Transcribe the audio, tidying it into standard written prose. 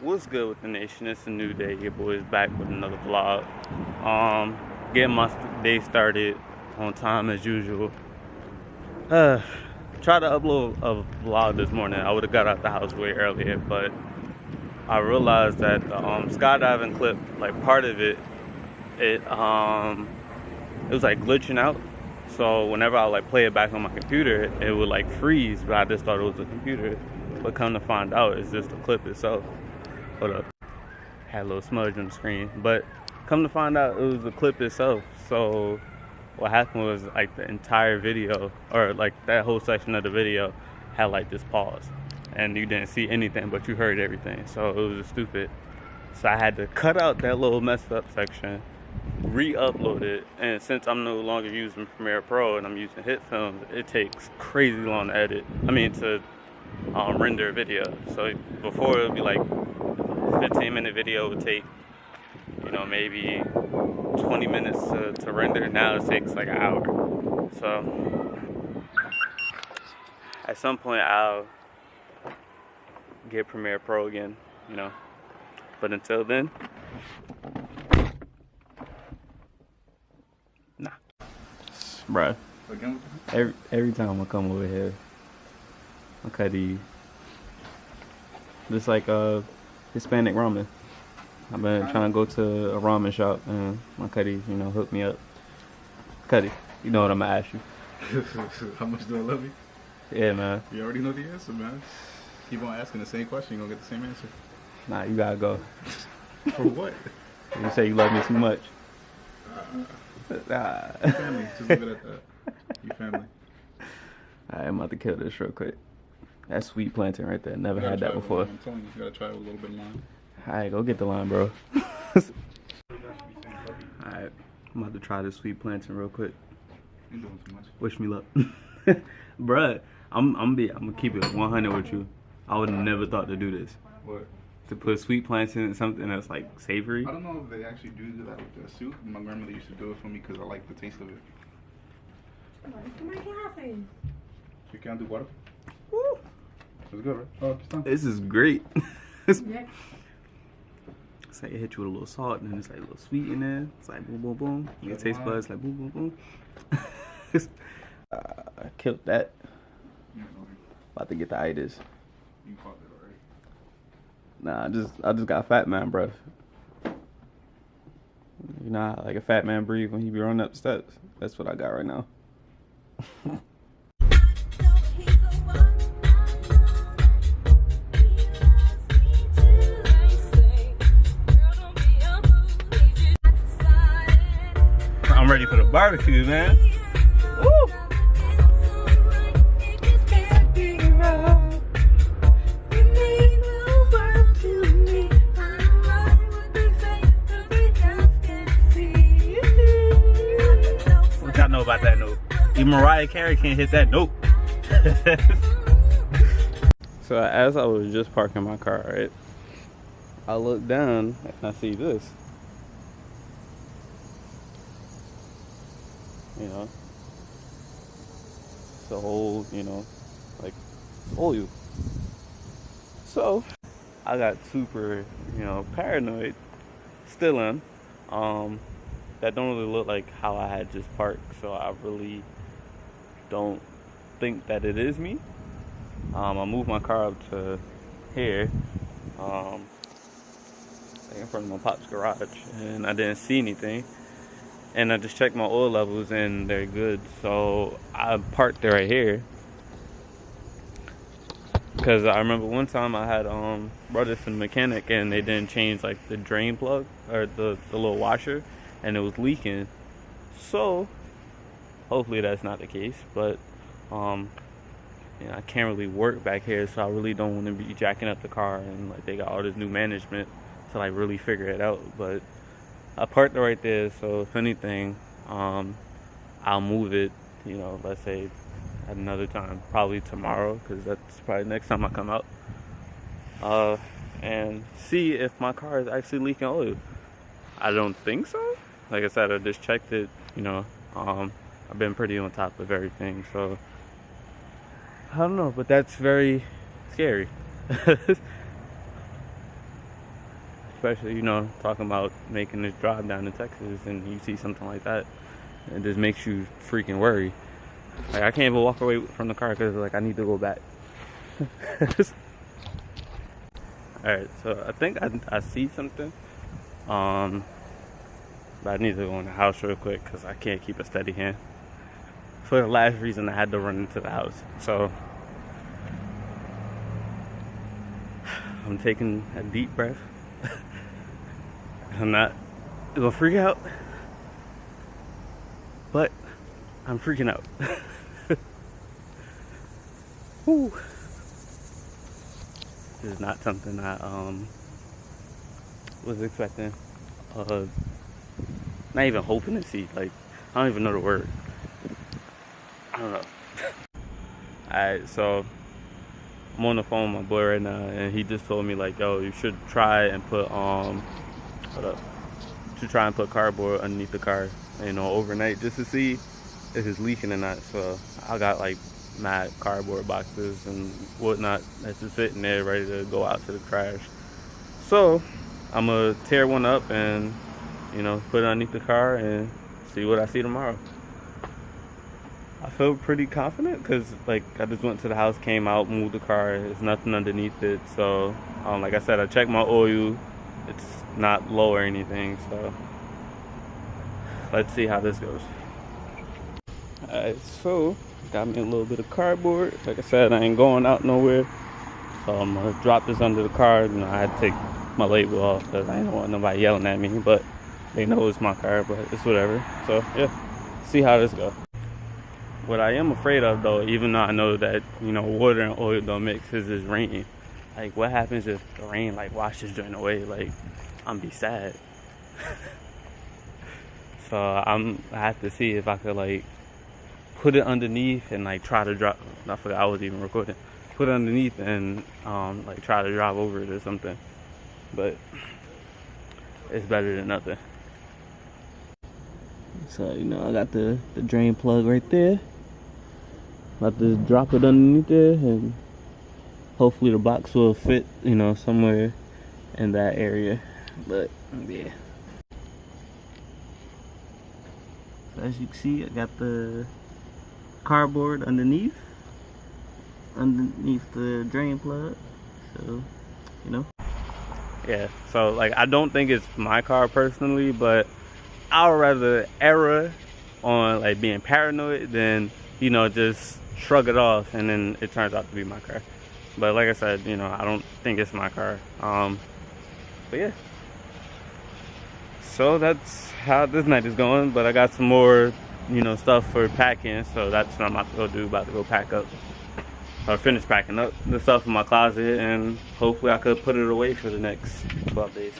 What's good with the nation? It's a new day. Your boy's back with another vlog. Getting my day started on time as usual. Tried to upload a vlog this morning. I would have got out the house way earlier, but I realized that the skydiving clip, like part of it, it was like glitching out. So whenever I like play it back on my computer, it would like freeze, but I just thought it was the computer. But come to find out, it's just the clip itself. Hold up, had a little smudge on the screen, but come to find out, it was the clip itself. So what happened was like the entire video, or like that whole section of the video, had like this pause, and you didn't see anything, but you heard everything. So it was just stupid. So I had to cut out that little messed up section, re-upload it, and since I'm no longer using Premiere Pro and I'm using hit films, it takes crazy long to edit. I mean to render a video. So before it would be like 15-minute video would take, you know, maybe 20 minutes to render. Now it takes like an hour. So at some point I'll get Premiere Pro again, you know. But until then, nah. Bruh. Every time I come over here, I cut these. Just like Hispanic ramen. I've been trying to go to a ramen shop, and my Cuddy, you know, hooked me up. Cuddy, you know what I'm gonna ask you. How much do I love you? Yeah, man. You already know the answer, man. Keep on asking the same question, you're gonna get the same answer. Nah, you gotta go. For what? You say you love me too much. Family, just leave it at that. You family. Alright, I'm about to kill this real quick. That's sweet plantain right there. Never had that before. I'm telling you, you gotta try it with a little bit of lime. Alright, go get the lime, bro. Alright, I'm about to try this sweet plantain real quick. You're doing too much. Wish me luck. Bruh, I'm gonna keep it 100 with you. I would have never thought to do this. What? To put sweet plantain in something that's like savory. I don't know if they actually do that with the soup. My grandmother used to do it for me because I like the taste of it. You can't do water? Woo! It's good, right? Oh, it's done. This is great. It's Yeah. like it hit you with a little salt, and then it's like a little sweet in there. It's like boom, boom, boom. Your taste buds like boom, boom, boom. I killed that. About to get the itis. You caught it already. Nah, I just got fat man breath. You know how like a fat man breathe when he be running up the steps? That's what I got right now. I'm ready for the barbecue, man. Woo! What y'all know about that note? Even Mariah Carey can't hit that note. So as I was just parking my car, right, I look down and I see this. You know, it's a whole, you know, like oil. So I got super, you know, paranoid. Still am. That don't really look like how I had just parked, so I really don't think that it is me. I moved my car up to here, like in front of my pop's garage, and I didn't see anything. And I just checked my oil levels and they're good, so I parked right here. Because I remember one time I had brought it to the mechanic and they didn't change like the drain plug or the little washer, and it was leaking. So hopefully that's not the case, but you know, I can't really work back here, so I really don't want to be jacking up the car, and like they got all this new management to like really figure it out. But I parked it right there, so if anything, I'll move it, you know, let's say at another time, probably tomorrow, because that's probably the next time I come out, and see if my car is actually leaking oil. I don't think so. Like I said, I just checked it, you know. I've been pretty on top of everything, so I don't know, but that's very scary. especially, you know, talking about making this drive down to Texas and you see something like that, it just makes you freaking worry. Like, I can't even walk away from the car because, like, I need to go back. Alright, so I think I see something. But I need to go in the house real quick because I can't keep a steady hand. For the last reason, I had to run into the house. So I'm taking a deep breath. I'm not gonna freak out, but I'm freaking out. Whew. This is not something I was expecting. Not even hoping to see. Like, I don't even know the word. I don't know. Alright, so I'm on the phone with my boy right now, and he just told me, like, yo, you should try and put hold up. You should try and put cardboard underneath the car, you know, overnight, just to see if it's leaking or not. So I got like mad cardboard boxes and whatnot that's just sitting there ready to go out to the trash. So I'm gonna tear one up and, you know, put it underneath the car and see what I see tomorrow. I feel pretty confident because, like, I just went to the house, came out, moved the car. There's nothing underneath it. So, like I said, I checked my oil. It's not low or anything. So, let's see how this goes. Alright, so, got me a little bit of cardboard. Like I said, I ain't going out nowhere. So, I'm going to drop this under the car. You know, I had to take my label off because I didn't want nobody yelling at me. But they know it's my car, but it's whatever. So, yeah, see how this goes. What I am afraid of, though, even though I know that, you know, water and oil don't mix, is this rain. Like, what happens if the rain, like, washes joint away? Like, I'm gonna be sad. So I have to see if I could, like, put it underneath and, like, try to drop. I forgot I was even recording. Put it underneath and like, try to drive over it or something. But it's better than nothing. So, you know, I got the drain plug right there. About to drop it underneath there, and hopefully the box will fit, you know, somewhere in that area. But yeah. So as you can see, I got the cardboard underneath the drain plug. So, you know. Yeah. So, like, I don't think it's my car personally, but I would rather err on, like, being paranoid than, you know, just shrug it off and then it turns out to be my car. But like I said, you know, I don't think it's my car. But yeah. So that's how this night is going. But I got some more, you know, stuff for packing. So that's what I'm about to go do. About to go pack up, or finish packing up the stuff in my closet, and hopefully I could put it away for the next 12 days.